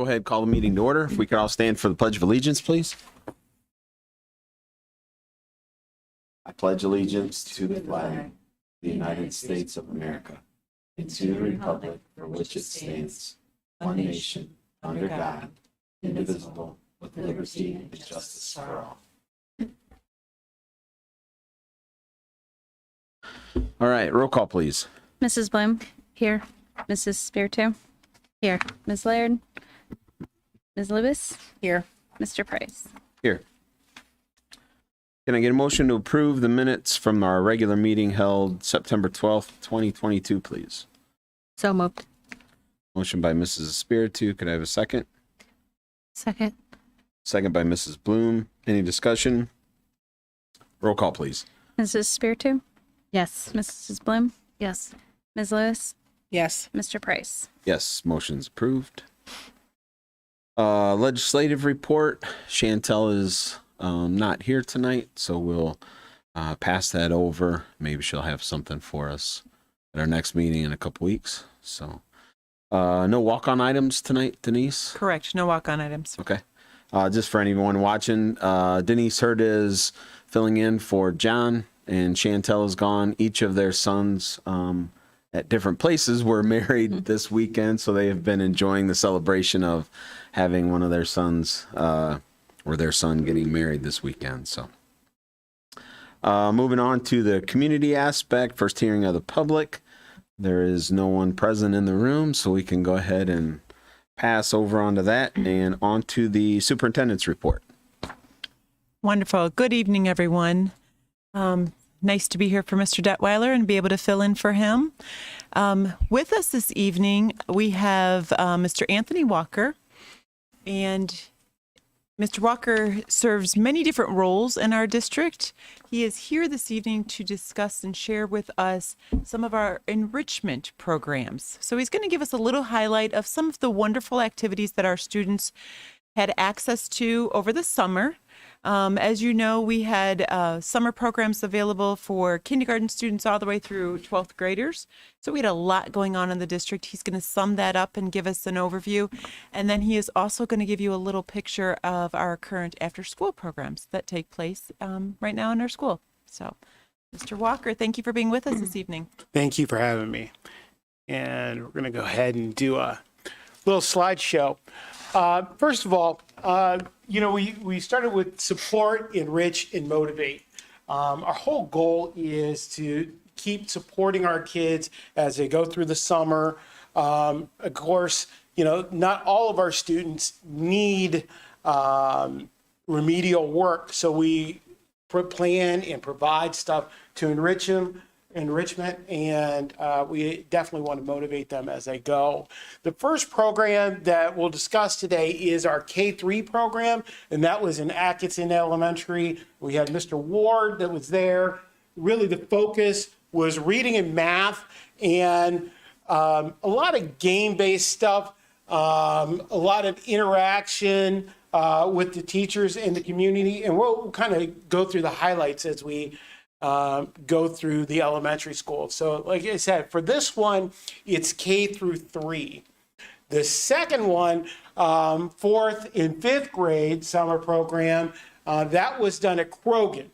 go ahead and call the meeting to order. If we could all stand for the Pledge of Allegiance, please. I pledge allegiance to the flag of the United States of America and to the republic for which it stands, one nation, under God, indivisible, with liberty and justice for all. All right, roll call, please. Mrs. Bloom, here. Mrs. Spirito, here. Ms. Laird, Ms. Lewis, here. Mr. Price. Here. Can I get a motion to approve the minutes from our regular meeting held September 12th, 2022, please? So moved. Motion by Mrs. Espiritu. Could I have a second? Second. Second by Mrs. Bloom. Any discussion? Roll call, please. Mrs. Spirito, Yes. Mrs. Bloom, Yes. Ms. Lewis, Yes. Mr. Price. Yes, motion's approved. Legislative report. Chantel is not here tonight, so we'll pass that over. Maybe she'll have something for us at our next meeting in a couple weeks. So no walk-on items tonight, Denise? Correct. No walk-on items. Okay. Just for anyone watching, Denise Hurd is filling in for John, and Chantel is gone. Each of their sons at different places were married this weekend, so they have been enjoying the celebration of having one of their sons or their son getting married this weekend. So moving on to the community aspect, first hearing of the public. There is no one present in the room, so we can go ahead and pass over onto that and onto the superintendent's report. Wonderful. Good evening, everyone. Nice to be here for Mr. Detweiler and be able to fill in for him. With us this evening, we have Mr. Anthony Walker. And Mr. Walker serves many different roles in our district. He is here this evening to discuss and share with us some of our enrichment programs. So he's going to give us a little highlight of some of the wonderful activities that our students had access to over the summer. As you know, we had summer programs available for kindergarten students all the way through 12th graders. So we had a lot going on in the district. He's going to sum that up and give us an overview. And then he is also going to give you a little picture of our current after-school programs that take place right now in our school. So, Mr. Walker, thank you for being with us this evening. Thank you for having me. And we're going to go ahead and do a little slideshow. First of all, we started with support, enrich, and motivate. Our whole goal is to keep supporting our kids as they go through the summer. Of course, not all of our students need remedial work, so we plan and provide stuff to enrichment, and we definitely want to motivate them as they go. The first program that we'll discuss today is our K-3 program, and that was in Atkinson Elementary. We had Mr. Ward that was there. Really the focus was reading and math, and a lot of game-based stuff, a lot of interaction with the teachers and the community, and we'll kind of go through the highlights as we go through the elementary school. So like I said, for this one, it's K through 3. The second one, 4th and 5th grade summer program, that was done at Krogan.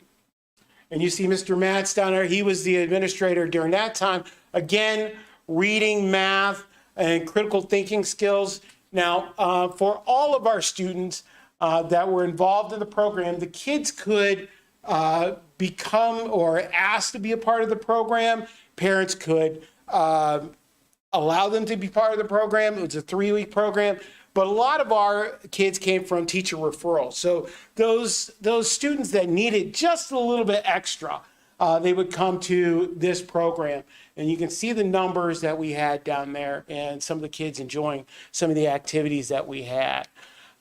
And you see Mr. Matz down there, he was the administrator during that time. Again, reading, math, and critical thinking skills. Now, for all of our students that were involved in the program, the kids could become or ask to be a part of the program. Parents could allow them to be part of the program. It was a 3-week program, but a lot of our kids came from teacher referrals. So those students that needed just a little bit extra, they would come to this program. And you can see the numbers that we had down there and some of the kids enjoying some of the activities that we had.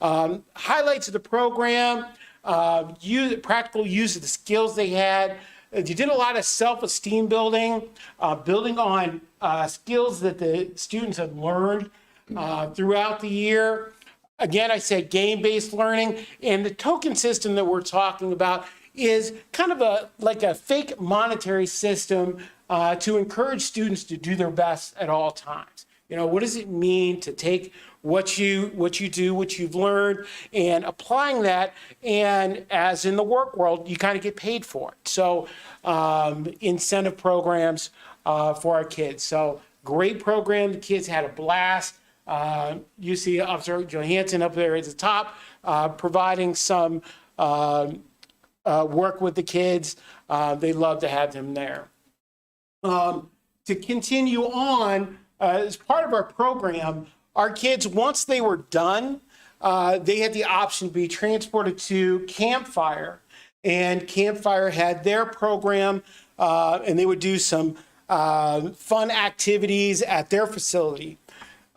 Highlights of the program. Practical use of the skills they had. You did a lot of self-esteem building, building on skills that the students have learned throughout the year. Again, I said game-based learning, and the token system that we're talking about is kind of like a fake monetary system to encourage students to do their best at all times. What does it mean to take what you do, what you've learned, and applying that, and as in the work world, you kind of get paid for it. So incentive programs for our kids. So great program. The kids had a blast. You see Officer Johansson up there at the top, providing some work with the kids. They love to have him there. To continue on, as part of our program, our kids, once they were done, they had the option to be transported to Campfire. And Campfire had their program, and they would do some fun activities at their facility.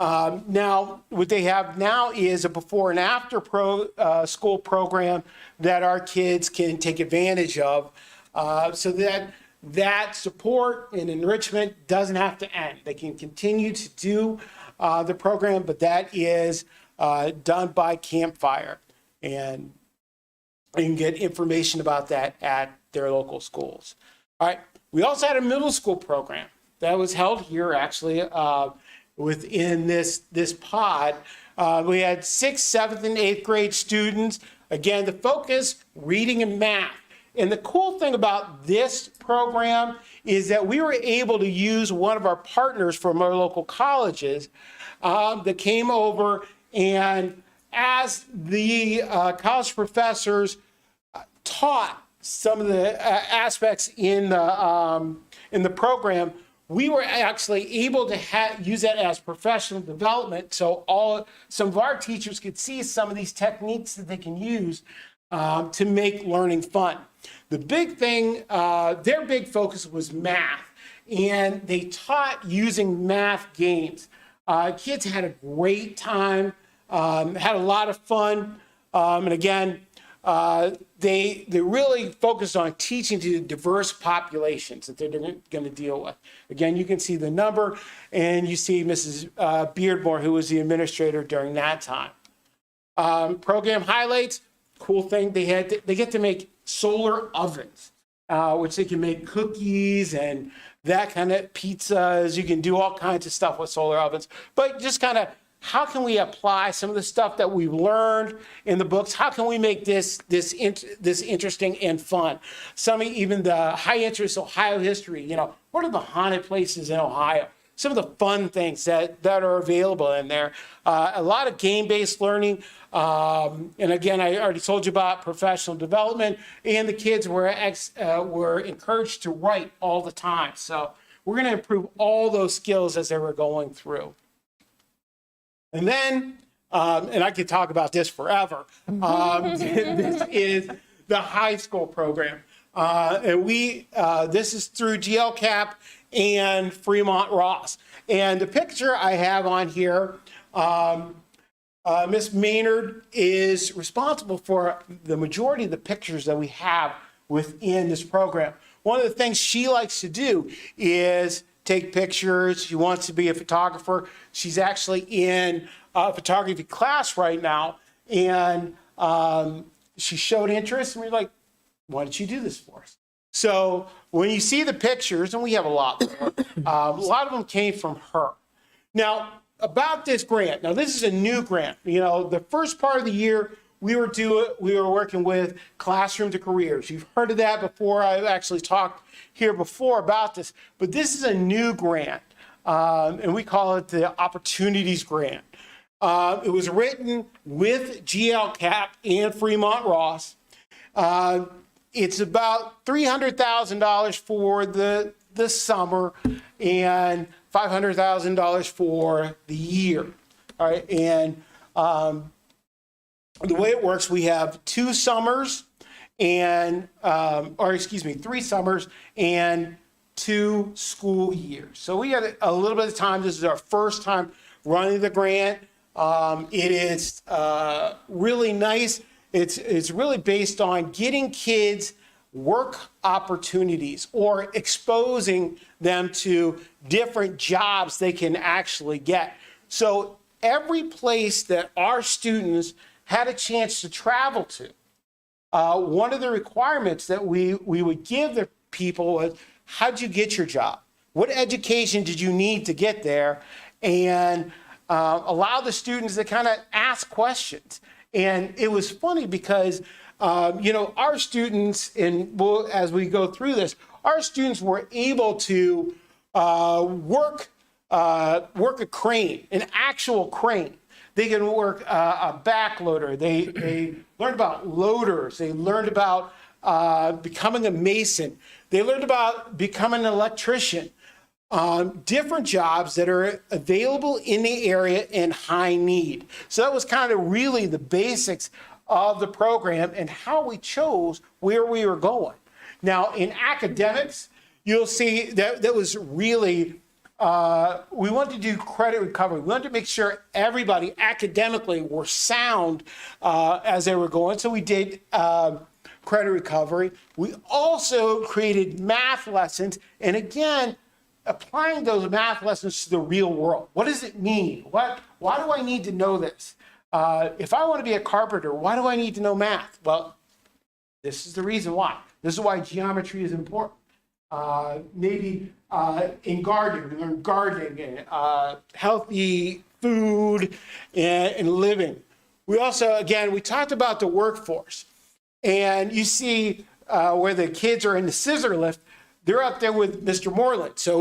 Now, what they have now is a before and after school program that our kids can take advantage of, so that support and enrichment doesn't have to end. They can continue to do the program, but that is done by Campfire. And you can get information about that at their local schools. All right. We also had a middle school program that was held here, actually, within this pod. We had 6th, 7th, and 8th grade students. Again, the focus, reading and math. And the cool thing about this program is that we were able to use one of our partners from our local colleges that came over, and as the college professors taught some of the aspects in the program, we were actually able to use that as professional development. So some of our teachers could see some of these techniques that they can use to make learning fun. The big thing, their big focus was math, and they taught using math games. Kids had a great time, had a lot of fun, and again, they really focused on teaching to diverse populations that they're going to deal with. Again, you can see the number, and you see Mrs. Beardmore, who was the administrator during that time. Program highlights, cool thing, they get to make solar ovens, which they can make cookies and that kind of pizzas. You can do all kinds of stuff with solar ovens, but just kind of how can we apply some of the stuff that we've learned in the books? How can we make this interesting and fun? Some even the high interest Ohio history. What are the haunted places in Ohio? Some of the fun things that are available in there. A lot of game-based learning. And again, I already told you about professional development, and the kids were encouraged to write all the time. So we're going to improve all those skills as they were going through. And then, and I could talk about this forever, this is the high school program. And this is through GLCAP and Fremont Ross. And the picture I have on here, Miss Maynard is responsible for the majority of the pictures that we have within this program. One of the things she likes to do is take pictures. She wants to be a photographer. She's actually in a photography class right now, and she showed interest, and we're like, why don't you do this for us? So when you see the pictures, and we have a lot more, a lot of them came from her. Now, about this grant, now this is a new grant. The first part of the year, we were working with Classroom to Careers. You've heard of that before. I've actually talked here before about this, but this is a new grant, and we call it the Opportunities Grant. It was written with GLCAP and Fremont Ross. It's about $300,000 for the summer and $500,000 for the year. All right, and the way it works, we have 2 summers and, 3 summers and 2 school years. So we had a little bit of time. This is our first time running the grant. It is really nice. It's really based on getting kids work opportunities or exposing them to different jobs they can actually get. So every place that our students had a chance to travel to, one of the requirements that we would give the people was, how'd you get your job? What education did you need to get there? and allow the students to kind of ask questions. And it was funny because, our students, and as we go through this, our students were able to work a crane, an actual crane. They can work a backloader. They learned about loaders. They learned about becoming a mason. They learned about becoming an electrician. Different jobs that are available in the area in high need. So that was kind of really the basics of the program and how we chose where we were going. Now, in academics, you'll see that was really, we wanted to do credit recovery. We wanted to make sure everybody academically were sound as they were going. So we did credit recovery. We also created math lessons. And again, applying those math lessons to the real world. What does it mean? Why do I need to know this? If I want to be a carpenter, why do I need to know math? Well, this is the reason why. This is why geometry is important. Maybe in gardening, we learn gardening and healthy food and living. We also, again, we talked about the workforce. And you see where the kids are in the scissor lift, they're up there with Mr. Moreland. So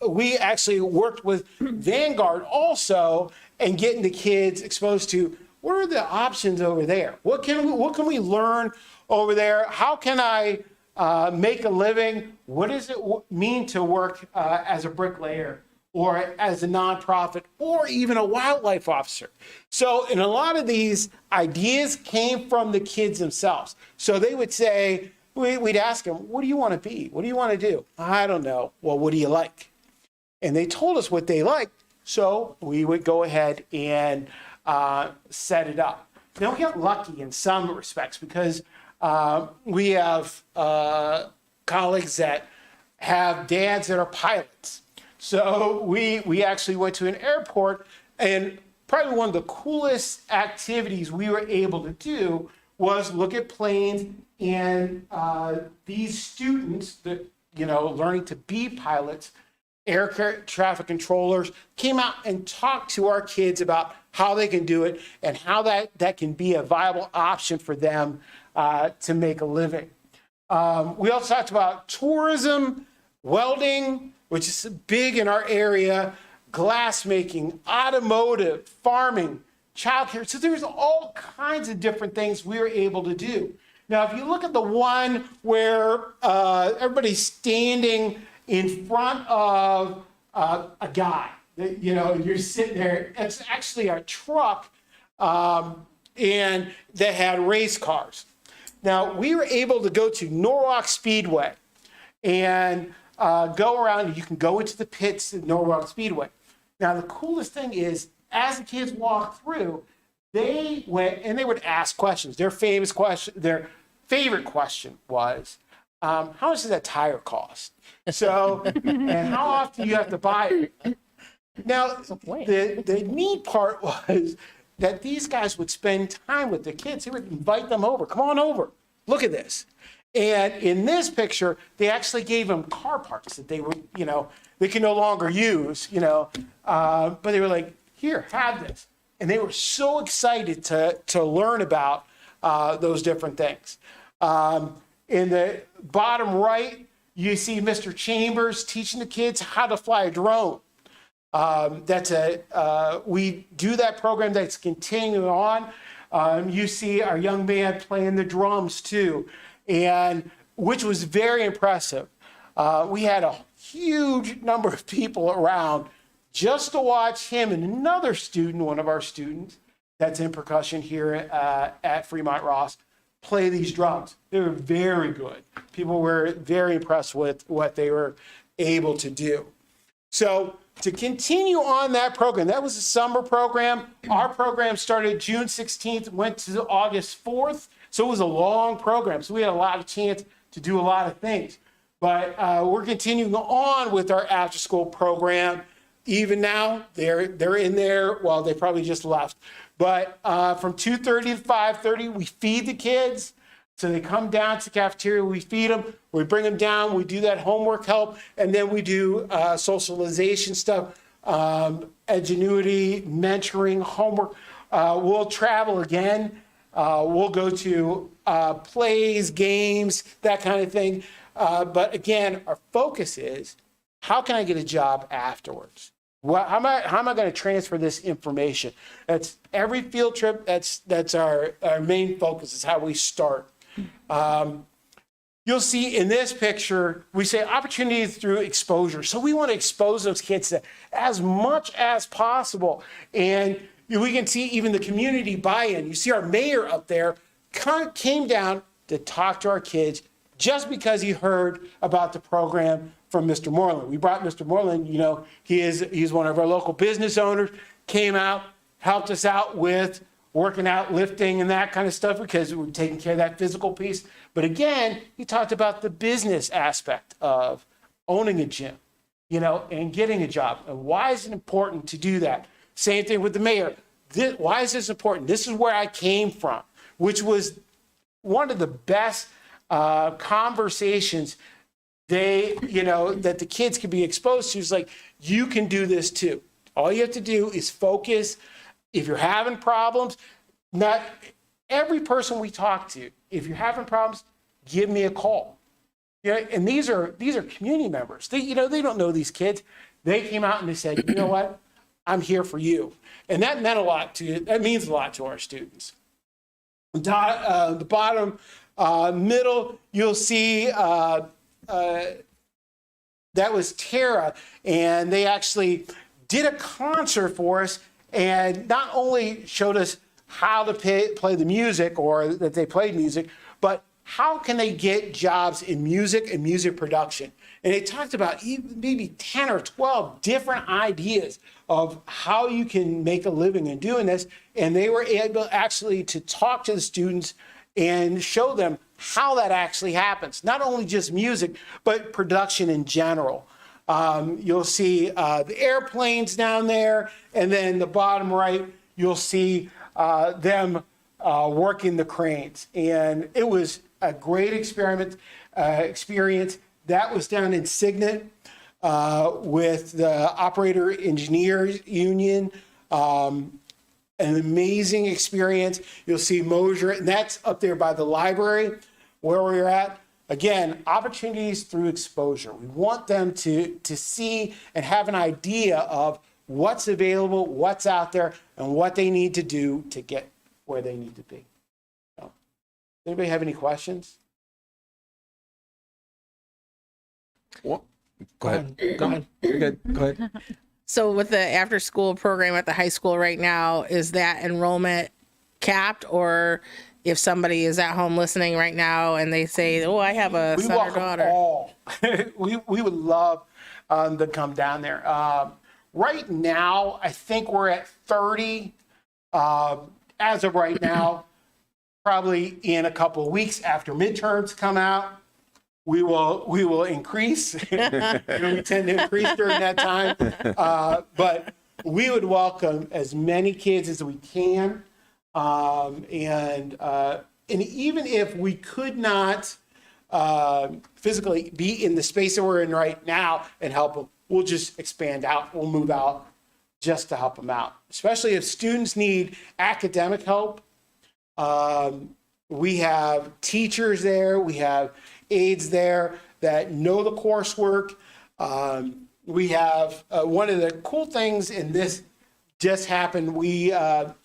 we actually worked with Vanguard also and getting the kids exposed to what are the options over there? What can we learn over there? How can I make a living? What does it mean to work as a bricklayer or as a nonprofit or even a wildlife officer? So, and a lot of these ideas came from the kids themselves. So they would say, we'd ask them, what do you want to be? What do you want to do? I don't know. Well, what do you like? And they told us what they liked. So we would go ahead and set it up. Now we got lucky in some respects because we have colleagues that have dads that are pilots. So we actually went to an airport, and probably one of the coolest activities we were able to do was look at planes, and these students that, learning to be pilots, air traffic controllers, came out and talked to our kids about how they can do it and how that can be a viable option for them to make a living. We also talked about tourism, welding, which is big in our area, glass making, automotive, farming, childcare. So there's all kinds of different things we were able to do. Now, if you look at the one where everybody's standing in front of a guy, you're sitting there, it's actually a truck, and that had race cars. Now, we were able to go to Norwalk Speedway and go around. You can go into the pits at Norwalk Speedway. Now, the coolest thing is, as the kids walked through, they went and they would ask questions. Their favorite question was, how much does that tire cost? So, and how often do you have to buy it? Now, the neat part was that these guys would spend time with the kids. They would invite them over. Come on over. Look at this. And in this picture, they actually gave them car parts that they were, they can no longer use, but they were like, here, have this. And they were so excited to learn about those different things. In the bottom right, you see Mr. Chambers teaching the kids how to fly a drone. We do that program that's continuing on. You see our young man playing the drums too, and which was very impressive. We had a huge number of people around just to watch him and another student, one of our students that's in percussion here at Fremont Ross, play these drums. They were very good. People were very impressed with what they were able to do. So to continue on that program, that was a summer program. Our program started June 16th, went to August 4th. So it was a long program. So we had a lot of chance to do a lot of things. But we're continuing on with our after school program. Even now, they're in there. Well, they probably just left. But from 2:30 to 5:30, we feed the kids. So they come down to the cafeteria, we feed them, we bring them down, we do that homework help, and then we do socialization stuff ingenuity, mentoring, homework. We'll travel again. We'll go to plays, games, that kind of thing. But again, our focus is, how can I get a job afterwards? How am I going to transfer this information? That's every field trip. That's our main focus. Is how we start. You'll see in this picture, we say opportunities through exposure. So we want to expose those kids to as much as possible. And we can see even the community buy-in. You see our mayor up there came down to talk to our kids just because he heard about the program from Mr. Moreland. We brought Mr. Moreland, he's one of our local business owners, came out, helped us out with working out, lifting, and that kind of stuff because we're taking care of that physical piece. But again, he talked about the business aspect of owning a gym, and getting a job. And why is it important to do that? Same thing with the mayor. Why is this important? This is where I came from, which was one of the best conversations that the kids could be exposed to. Is like, you can do this too. All you have to do is focus. If you're having problems, not every person we talk to, if you're having problems, give me a call. And these are community members. They don't know these kids. They came out and they said, you know what? I'm here for you. And that means a lot to our students. The bottom middle, you'll see that was Tara, and they actually did a concert for us and not only showed us how to play the music, or that they played music, but how can they get jobs in music and music production. And they talked about maybe 10 or 12 different ideas of how you can make a living in doing this. And they were able actually to talk to the students and show them how that actually happens. Not only just music, but production in general. You'll see the airplanes down there, and then the bottom right, you'll see them working the cranes. And it was a great experience. That was down in Signet with the Operator Engineers Union. An amazing experience. You'll see Mosier, and that's up there by the library where we're at. Again, opportunities through exposure. We want them to see and have an idea of what's available, what's out there, and what they need to do to get where they need to be. So, anybody have any questions? Well, go ahead. You're good. Go ahead. So with the after school program at the high school right now, is that enrollment capped? Or if somebody is at home listening right now and they say, oh, I have a son or daughter. All. we would love to come down there. Right now, I think we're at 30 as of right now. Probably in a couple of weeks after midterms come out, we will increase. We tend to increase during that time. But we would welcome as many kids as we can. And even if we could not physically be in the space that we're in right now and help them, we'll just expand out. We'll move out just to help them out, especially if students need academic help. We have teachers there. We have aides there that know the coursework. We have one of the cool things, and this just happened. We have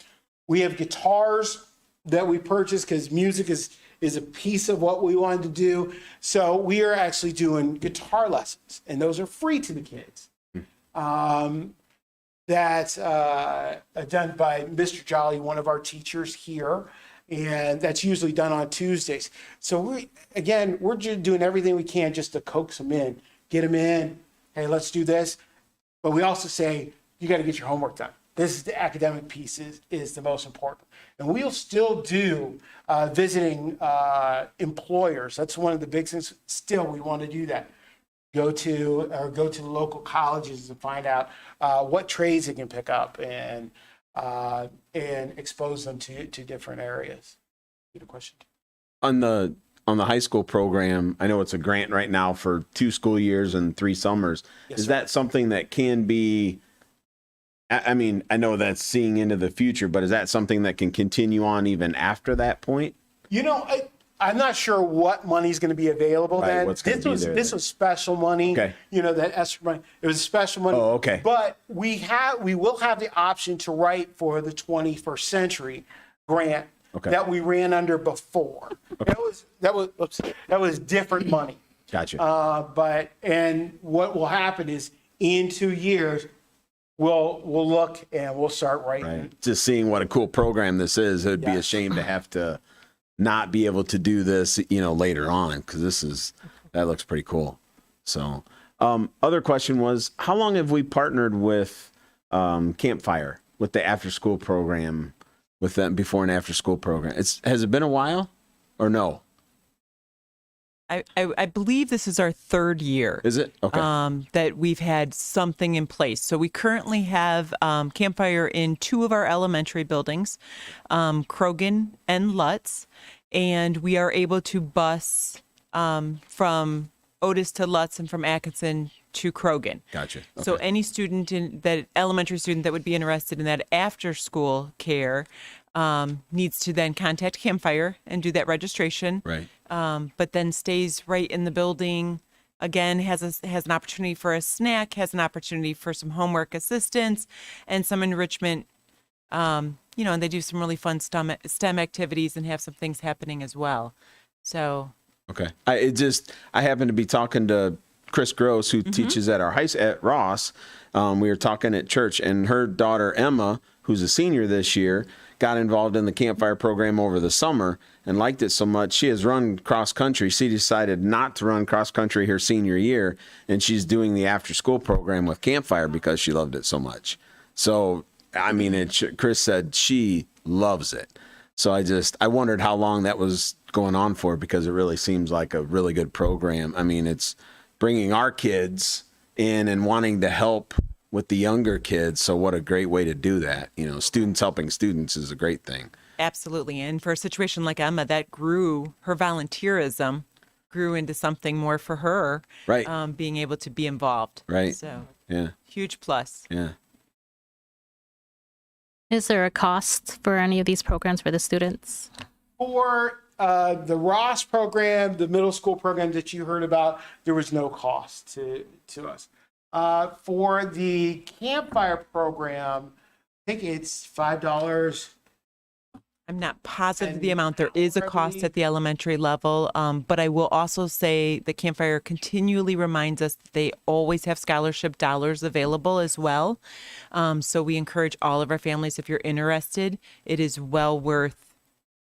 guitars that we purchased because music is a piece of what we wanted to do. So we are actually doing guitar lessons, and those are free to the kids. That's done by Mr. Jolly, one of our teachers here. And that's usually done on Tuesdays. So we're just doing everything we can just to coax them in, get them in. Hey, let's do this. But we also say, you got to get your homework done. This is the academic piece is the most important. And we'll still do visiting employers. That's one of the big things. Still, we want to do that. Go to the local colleges and find out what trades they can pick up and expose them to different areas. Good question. On the high school program, I know it's a grant right now for 2 school years and 3 summers. Yes, Is sir. that something that can be I mean, I know that's seeing into the future, but is that something that can continue on even after that point? You know, I'm not sure what money's going to be available Right, then. what's gonna be there This then. was special money. Okay. You know, that extra money. It was special money. Oh, okay. But we will have the option to write for the 21st century grant Okay. that we ran under before. That was different money. Gotcha. And what will happen is in 2 years, we'll look and we'll start writing. Right. Just seeing what a cool program this is, it would be a Yes. shame to have to not be able to do this, later on, because that looks pretty cool. So, other question was, how long have we partnered with Campfire with the after school program, with them before and after school program? Has it been a while, or no? I believe this is our third year. Is it okay? That we've had something in place. So we currently have Campfire in 2 of our elementary buildings, Krogan and Lutz, and we are able to bus from Otis to Lutz and from Atkinson to Krogan. Gotcha. So Okay. any elementary student that would be interested in that after school care needs to then contact Campfire and do that registration. Right. But then stays right in the building. Again, has an opportunity for a snack, has an opportunity for some homework assistance and some enrichment. And they do some really fun STEM activities and have some things happening as well. So Okay. I happened to be talking to Chris Gross, who teaches at at Ross. We were talking at church, and her daughter Emma, who's a senior this year, got involved in the Campfire program over the summer and liked it so much. She has run cross country. She decided not to run cross country her senior year, and she's doing the after school program with Campfire because she loved it so much. So, I mean, Chris said she loves it. So I wondered how long that was going on for, because it really seems like a really good program. I mean, it's bringing our kids in and wanting to help with the younger kids. So what a great way to do that. Students helping students is a great thing. absolutely. And for a situation like Emma, that her volunteerism grew into something more for her. Right. Being able to be involved. Right. So Yeah. huge plus. Yeah. Is there a cost for any of these programs for the students? For the Ross program, the middle school program that you heard about, there was no cost to us. For the Campfire program, I think it's $5. I'm not positive And the amount. There is a cost probably- at the elementary level, but I will also say that Campfire continually reminds us that they always have scholarship dollars available as well. So we encourage all of our families, if you're interested, it is well worth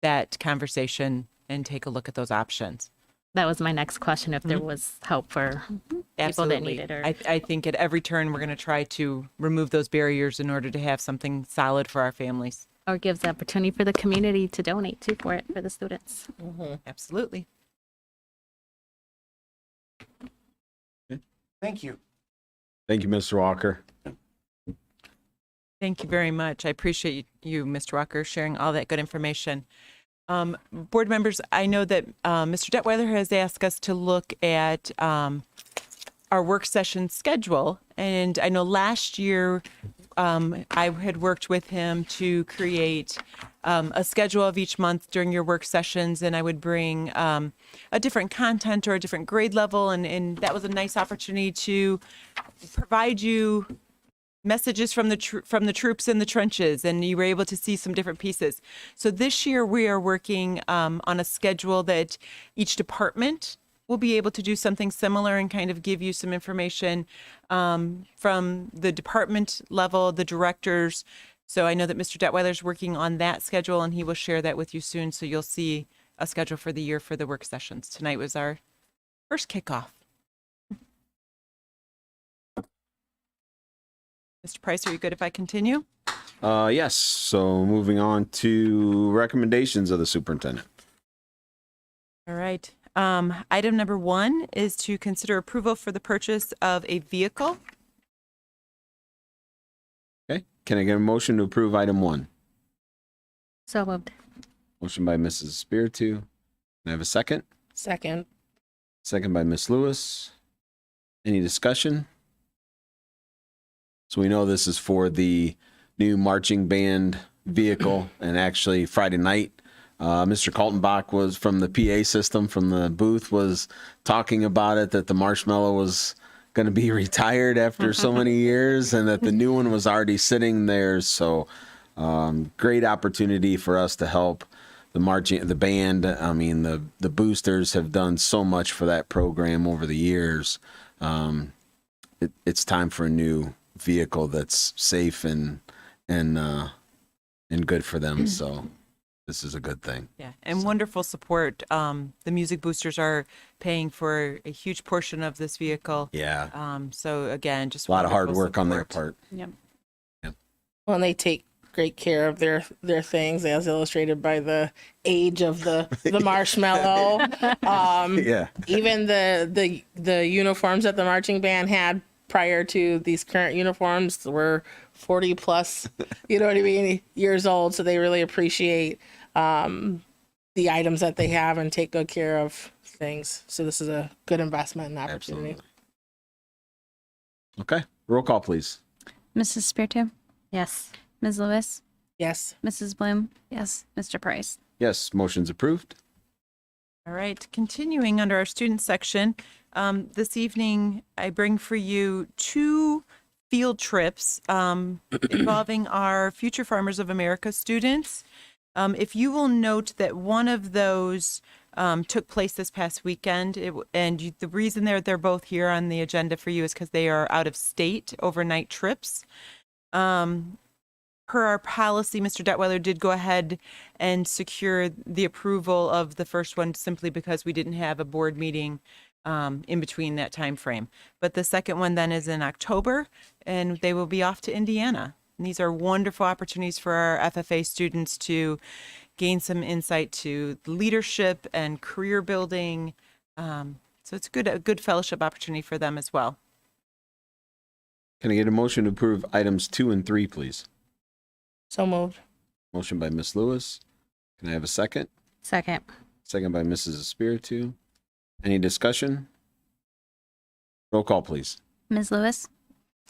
that conversation and take a look at those options. That was my next question, if there was help for people that Absolutely. need it. Or I think at every turn, we're going to try to remove those barriers in order to have something solid for our families. or gives the opportunity for the community to donate too for it for the students. Absolutely. Thank you. Thank you, Mr. Walker. Thank you very much. I appreciate you, Mr. Walker, sharing all that good information. Board members, I know that Mr. Detweiler has asked us to look at our work session schedule. And I know last year I had worked with him to create a schedule of each month during your work sessions, and I would bring a different content or a different grade level. And that was a nice opportunity to provide you messages from the troops in the trenches, and you were able to see some different pieces. So this year we are working on a schedule that each department will be able to do something similar and kind of give you some information from the department level, the directors. So I know that Mr. Detweiler is working on that schedule, and he will share that with you soon. So you'll see a schedule for the year for the work sessions. Tonight was our first kickoff. Mr. Price, are you good if I continue? Yes. So moving on to recommendations of the superintendent. All right. Item number 1 is to consider approval for the purchase of a vehicle. Okay. Can I get a motion to approve item 1? So moved. Motion by Mrs. Spiritu. Can I have a second? Second. Second by Miss Lewis. Any discussion? So we know this is for the new marching band vehicle, and actually Friday night, Mr. Kaltenbach was from the PA system from the booth was talking about it, that the Marshmallow was going to be retired after so many years and that the new one was already sitting there. So great opportunity for us to help the band. I mean, the boosters have done so much for that program over the years. It's time for a new vehicle that's safe and good for them. So this is a good thing. Yeah, and wonderful support. The music boosters are paying for a huge portion of this vehicle. Yeah. So again, just A lot of hard wonderful work on their support. part. Yep. Well, and they take great care of their things, as illustrated by the age of the marshmallow. Yeah. Even the uniforms that the marching band had prior to these current uniforms were 40 plus, you know what I mean, years old. So they really appreciate the items that they have and take good care of things. So this is a good investment and opportunity. Absolutely. Okay. Roll call, please. Mrs. Spiritu, Yes. Ms. Lewis, Yes. Mrs. Bloom. Yes. Mr. Price. Yes. Motion's approved. All right, continuing under our student section, this evening I bring for you 2 field trips involving our Future Farmers of America students. If you will note that one of those took place this past weekend, the reason they're both here on the agenda for you is because they are out of state overnight trips. Per our policy, Mr. Detweiler did go ahead and secure the approval of the first one simply because we didn't have a board meeting in between that time frame. But the second one then is in October, and they will be off to Indiana. And these are wonderful opportunities for our FFA students to gain some insight to leadership and career building. So it's a good fellowship opportunity for them as well. Can I get a motion to approve items 2 and 3, please? So moved. Motion by Miss Lewis. Can I have a second? Second. Second by Mrs. Espiritu. Any discussion? Roll call, please. Ms. Lewis,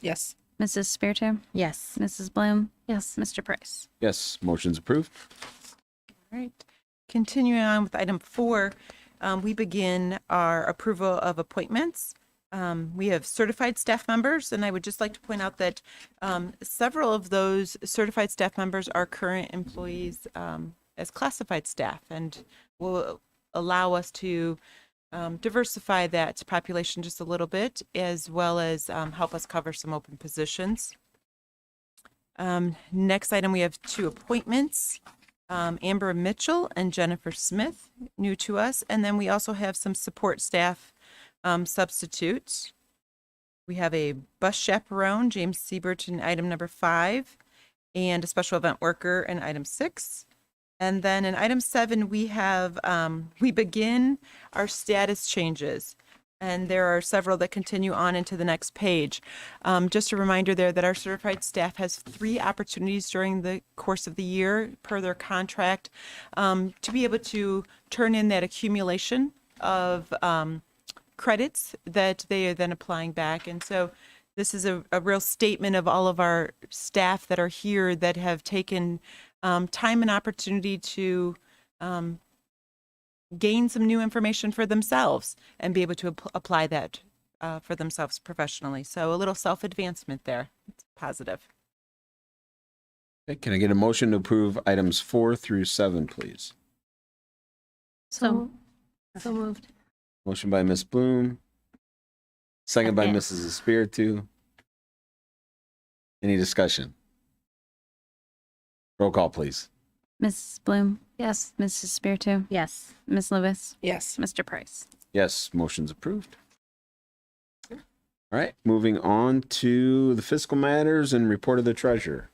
Yes. Mrs. Spiritu, Yes. Mrs. Bloom. Yes. Mr. Price. Yes. Motion's approved. All right. Continuing on with item 4, we begin our approval of appointments. We have certified staff members, and I would just like to point out that several of those certified staff members are current employees as classified staff, and will allow us to diversify that population just a little bit, as well as help us cover some open positions. Next item, we have 2 appointments. Amber Mitchell and Jennifer Smith, new to us. And then we also have some support staff substitutes. We have a bus chaperone, James Siebert, in item number 5, and a special event worker in item 6. And then in item 7, we have, we begin our status changes. And there are several that continue on into the next page. Just a reminder there that our certified staff has 3 opportunities during the course of the year per their contract to be able to turn in that accumulation of credits that they are then applying back. And so this is a real statement of all of our staff that are here that have taken time and opportunity to gain some new information for themselves and be able to apply that for themselves professionally. So a little self-advancement there. It's positive. Okay, can I get a motion to approve items 4 through 7, please? So moved. Motion by Miss Bloom. Second by Second. Mrs. Espiritu. Any discussion? Roll call, please. Mrs. Bloom, Yes. Mrs. Spiritu, Yes. Ms. Lewis, Yes. Mr. Price. Yes, motion's approved. All right, moving on to the fiscal matters and report of the treasurer.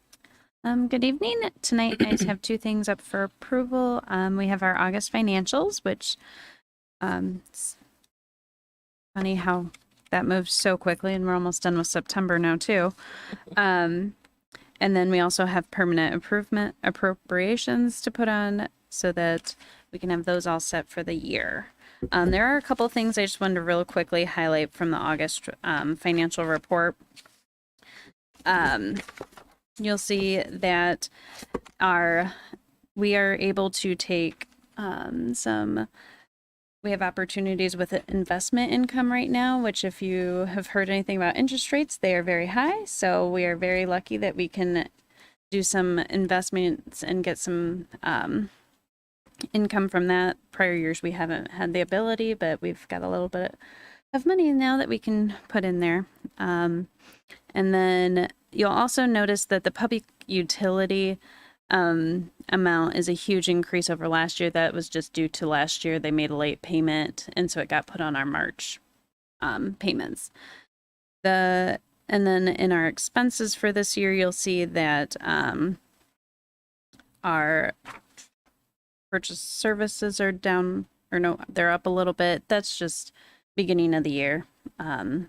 Good evening. Tonight I just have 2 things up for approval. We have our August financials, which it's funny how that moved so quickly, and we're almost done with September now too. And then we also have permanent improvement appropriations to put on so that we can have those all set for the year. There are a couple things I just wanted to real quickly highlight from the August financial report. you'll see that we are able to take we have opportunities with investment income right now, which if you have heard anything about interest rates, they are very high. So we are very lucky that we can do some investments and get some income from that. Prior years, we haven't had the ability, but we've got a little bit of money now that we can put in there. And then you'll also notice that the public utility amount is a huge increase over last year. That was just due to last year they made a late payment, and so it got put on our March payments. And then in our expenses for this year, you'll see that our purchase services are down, or no, they're up a little bit. That's just beginning of the year, and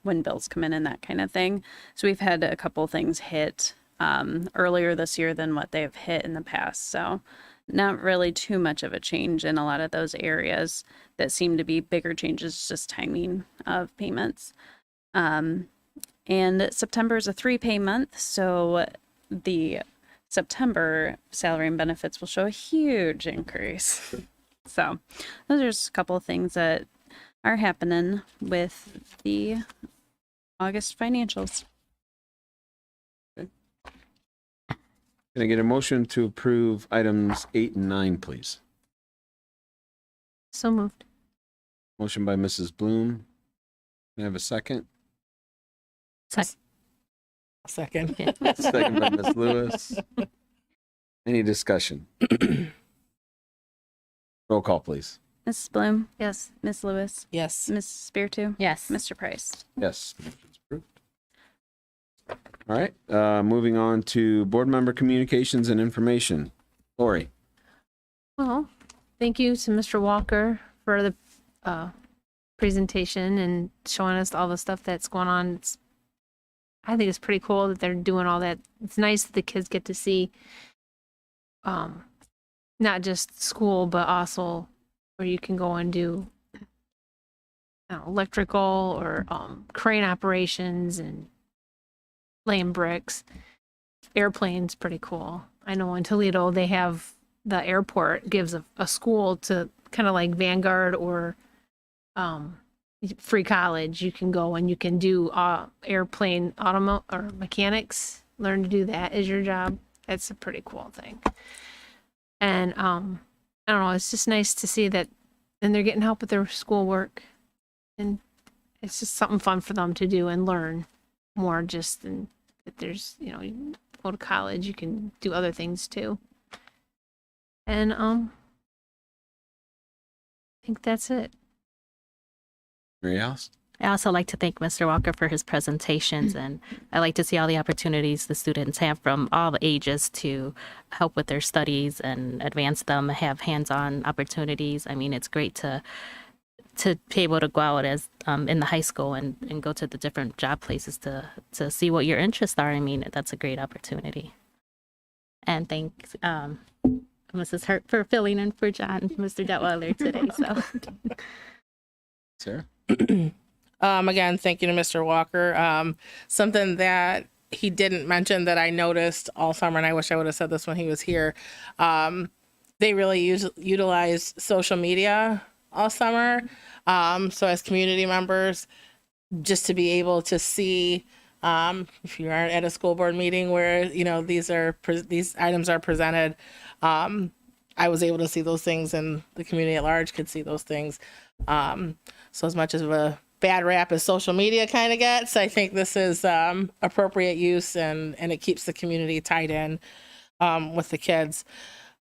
when bills come in and that kind of thing. So we've had a couple things hit earlier this year than what they've hit in the past. So not really too much of a change in a lot of those areas that seem to be bigger changes, just timing of payments. And September is a 3-pay month, so the September salary and benefits will show a huge increase. So those are just a couple of things that are happening with the August financials. Can I get a motion to approve items 8 and 9, please? So moved. Motion by Mrs. Bloom. Can I have a second? Second. Second by Ms. Lewis. Any discussion? Roll call, please. Mrs. Bloom, Yes. Ms. Lewis, Yes. Ms. Spiritu, Yes. Mr. Price. Yes. Motion's approved. All right, moving on to board member communications and information. Lori. Well, thank you to Mr. Walker for the presentation and showing us all the stuff that's going on. I think it's pretty cool that they're doing all that. It's nice that the kids get to see not just school, but also where you can go and do electrical or crane operations and laying bricks. Airplanes, pretty cool. I know in Toledo they have the airport gives a school to kind of like Vanguard or free college. You can go and you can do airplane or mechanics. Learn to do that as your job. That's a pretty cool thing. And I don't know. It's just nice to see that, and they're getting help with their schoolwork, and it's just something fun for them to do and learn more. Just than that, there's you go to college, you can do other things too. And I think that's it. Mary Alice? I also like to thank Mr. Walker for his presentations, and I like to see all the opportunities the students have from all the ages to help with their studies and advance them, have hands-on opportunities. I mean, it's great to be able to go out as in the high school and go to the different job places to see what your interests are. I mean, that's a great opportunity. And thanks Mrs. Hurt for filling in for John, Mr. Detweiler today. So, Sarah? Again, thank you to Mr. Walker. Something that he didn't mention that I noticed all summer, and I wish I would have said this when he was here. They really utilize social media all summer. So as community members, just to be able to see, if you aren't at a school board meeting where, these items are presented, I was able to see those things, and the community at large could see those things. So as much as a bad rap as social media kind of gets, I think this is appropriate use, and it keeps the community tied in with the kids.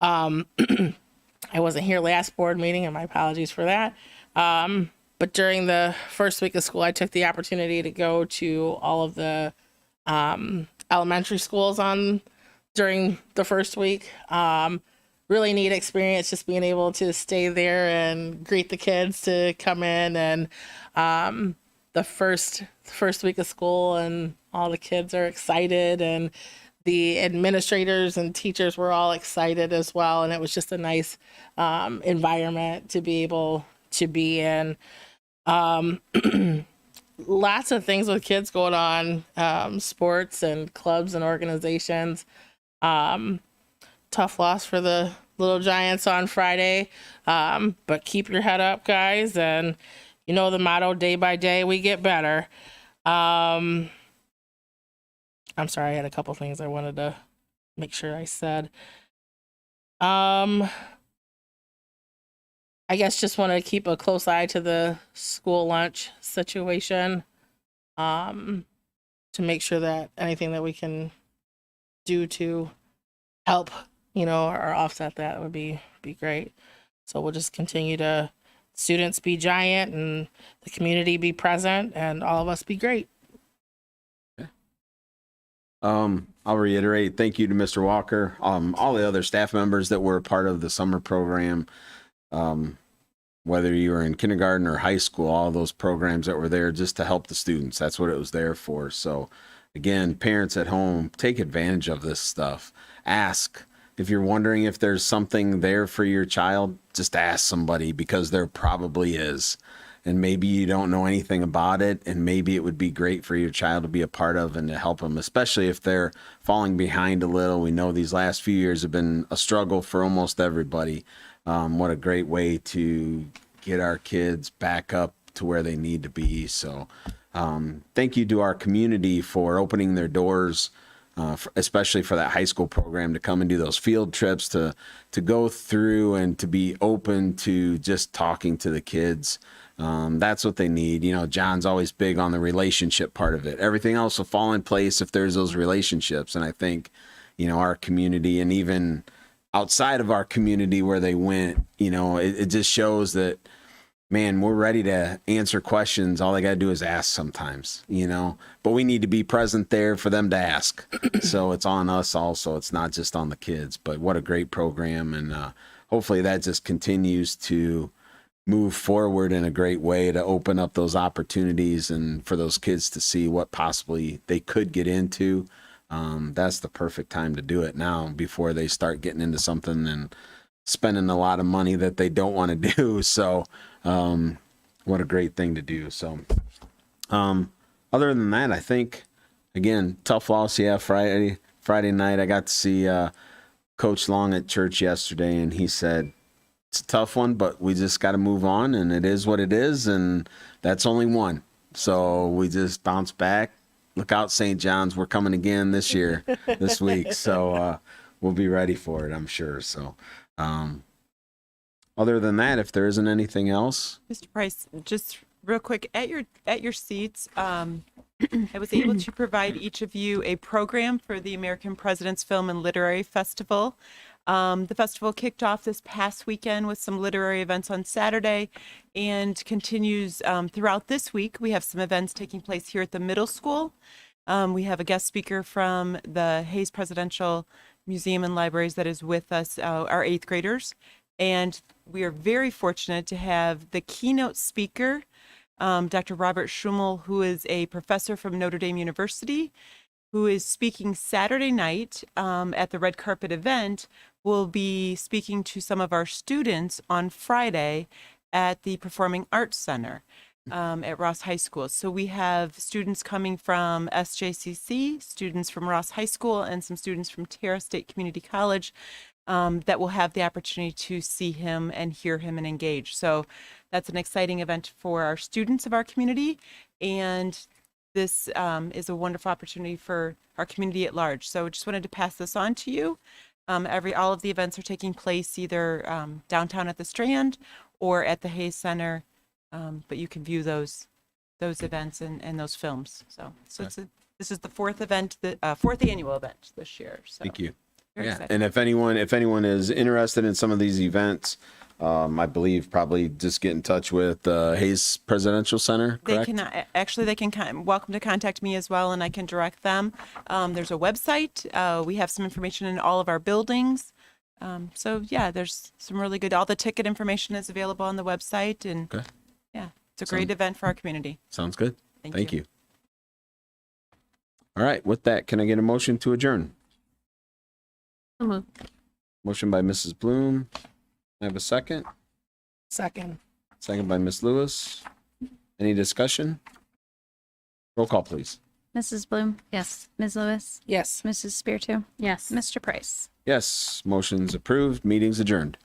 I wasn't here last board meeting, and my apologies for that. But during the first week of school, I took the opportunity to go to all of the elementary schools during the first week. Really neat experience, just being able to stay there and greet the kids to come in, and the first week of school, and all the kids are excited, and the administrators and teachers were all excited as well, and it was just a nice environment to be able to be in. lots of things with kids going on, sports and clubs and organizations. Tough loss for the Little Giants on Friday, but keep your head up, guys. And you know the motto: day by day, we get better. I'm sorry, I had a couple things I wanted to make sure I said. I guess just want to keep a close eye to the school lunch situation, to make sure that anything that we can do to help, or offset that would be great. So we'll just continue to students be giant and the community be present and all of us be great. I'll reiterate, thank you to Mr. Walker, all the other staff members that were a part of the summer program, whether you were in kindergarten or high school, all those programs that were there just to help the students. That's what it was there for. So again, parents at home, take advantage of this stuff. Ask. If you're wondering if there's something there for your child, just ask somebody, because there probably is. And maybe you don't know anything about it, and maybe it would be great for your child to be a part of and to help them, especially if they're falling behind a little. We know these last few years have been a struggle for almost everybody. What a great way to get our kids back up to where they need to be. So thank you to our community for opening their doors, especially for that high school program, to come and do those field trips, to go through and to be open to just talking to the kids. That's what they need. John's always big on the relationship part of it. Everything else will fall in place if there's those relationships. And I think, our community, and even outside of our community where they went, it just shows that, man, we're ready to answer questions. All they got to do is ask sometimes, but we need to be present there for them to ask. So it's on us also. It's not just on the kids. But what a great program. And hopefully that just continues to move forward in a great way to open up those opportunities and for those kids to see what possibly they could get into. That's the perfect time to do it now, before they start getting into something and spending a lot of money that they don't want to do. So what a great thing to do. So other than that, I think, again, tough loss. Yeah, Friday night I got to see Coach Long at church yesterday, and he said, it's a tough one, but we just got to move on, and it is what it is, and that's only one. So we just bounce back. Look out, St. John's. We're coming again this week. So we'll be ready for it, I'm sure. So other than that, if there isn't anything else. Mr. Price, just real quick, at your seats, I was able to provide each of you a program for the American President's Film and Literary Festival. The festival kicked off this past weekend with some literary events on Saturday and continues throughout this week. We have some events taking place here at the middle school. We have a guest speaker from the Hayes Presidential Museum and Libraries that is with us, our 8th graders. And we are very fortunate to have the keynote speaker, Dr. Robert Schummel, who is a professor from Notre Dame University, who is speaking Saturday night at the red carpet event. Will be speaking to some of our students on Friday at the Performing Arts Center at Ross High School. So we have students coming from SJCC, students from Ross High School, and some students from Terra State Community College that will have the opportunity to see him and hear him and engage. So that's an exciting event for our students of our community, and this is a wonderful opportunity for our community at large. So just wanted to pass this on to you. All of the events are taking place either downtown at the Strand or at the Hayes Center, but you can view those events and those films. So this is the fourth annual event this year. So Thank you. very Yeah, excited. and if anyone is interested in some of these events, I believe probably just get in touch with Hayes Presidential Center, correct? They can welcome to contact me as well, and I can direct them. There's a website. We have some information in all of our buildings. So yeah, there's some really good, all the ticket information is available on the website, and Okay. yeah, it's a great event for our community. Sounds good. Thank you. you. All right, with that, can I get a motion to adjourn? So moved. Motion by Mrs. Bloom. I have a second. Second. Second by Ms. Lewis. Any discussion? Roll call, please. Mrs. Bloom, Yes. Ms. Lewis, Yes. Mrs. Spiritu, Yes. Mr. Price. Yes, motion's approved. Meeting's adjourned.